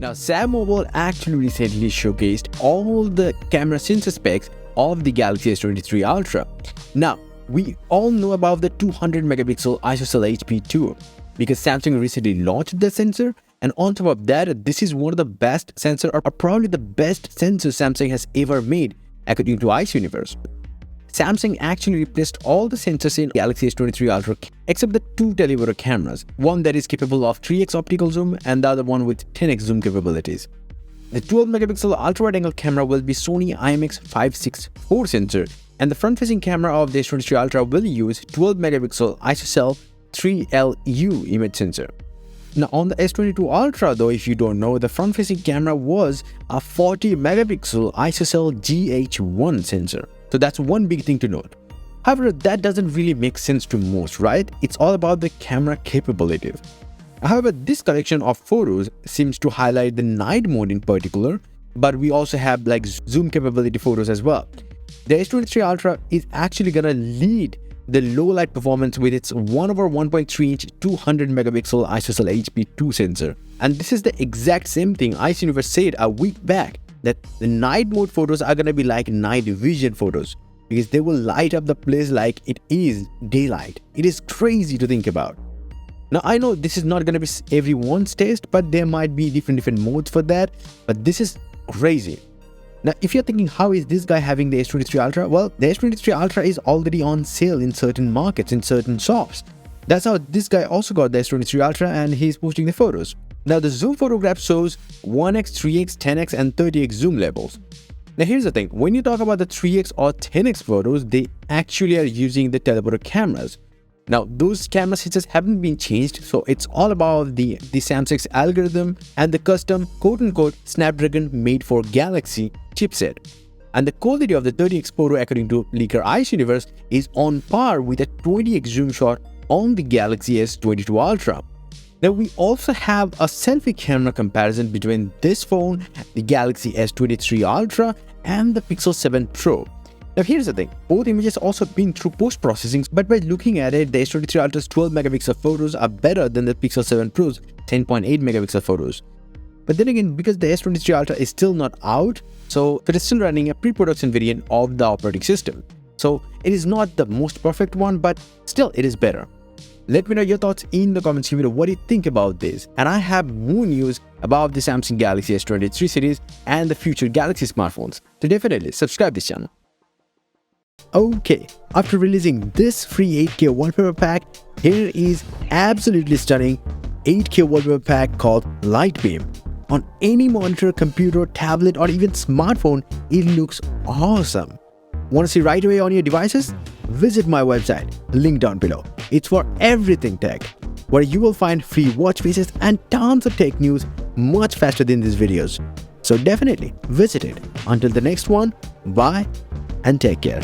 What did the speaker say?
Now, Sam Mobile actually recently showcased all the camera sensor specs of the Galaxy S23 Ultra. Now, we all know about the 200 megapixel ISOCELL HP2 because Samsung recently launched the sensor, and on top of that, this is one of the best sensor or probably the best sensor Samsung has ever made according to Ice Universe. Samsung actually replaced all the sensors in Galaxy S23 Ultra except the two telephoto cameras, one that is capable of 3x optical zoom and the other one with 10x zoom capabilities. The 12 megapixel ultra-wide-angle camera will be Sony IMX564 sensor, and the front-facing camera of the S23 Ultra will use 12 megapixel ISOCELL 3LU image sensor. Now on the S22 Ultra though, if you don't know, the front-facing camera was a 40 megapixel ISOCELL GH1 sensor. So that's one big thing to note. However, that doesn't really make sense to most, right? It's all about the camera capabilities. However, this collection of photos seems to highlight the night mode in particular, but we also have like zoom capability photos as well. The S23 Ultra is actually gonna lead the low light performance with its 1/1.3 inch 200 megapixel ISOCELL HP2 sensor. And this is the exact same thing Ice Universe said a week back, that the night mode photos are gonna be like night vision photos because they will light up the place like it is daylight. It is crazy to think about. Now I know this is not gonna be everyone's taste, but there might be different modes for that, but this is crazy. Now if you're thinking how is this guy having the S23 Ultra, well, the S23 Ultra is already on sale in certain markets, in certain shops. That's how this guy also got the S23 Ultra and he's posting the photos. Now the zoom photograph shows 1x, 3x, 10x and 30x zoom levels. Now here's the thing, when you talk about the 3x or 10x photos, they actually are using the telephoto cameras. Now those camera sensors haven't been changed, so it's all about the Samsung's algorithm and the custom quote-unquote snapdragon made for Galaxy chipset. And the quality of the 30x photo according to leaker Ice Universe is on par with a 20x zoom shot on the Galaxy S22 Ultra. Now we also have a selfie camera comparison between this phone, the Galaxy S23 Ultra and the Pixel 7 Pro. Now here's the thing, both images also been through post-processing, but by looking at it, the S23 Ultra's 12 megapixel photos are better than the Pixel 7 Pro's 10.8 megapixel photos. But then again, because the S23 Ultra is still not out, so it is still running a pre-production variant of the operating system. So it is not the most perfect one, but still it is better. Let me know your thoughts in the comments below. What do you think about this? And I have more news about the Samsung Galaxy S23 series and the future Galaxy smartphones. So definitely subscribe this channel. Okay, after releasing this free 8K wallpaper pack, here is absolutely stunning 8K wallpaper pack called Light Beam. On any monitor, computer, tablet or even smartphone, it looks awesome. Want to see right away on your devices? Visit my website, link down below. It's for everything tech, where you will find free watch faces and tons of tech news much faster than these videos. So definitely visit it. Until the next one, bye and take care.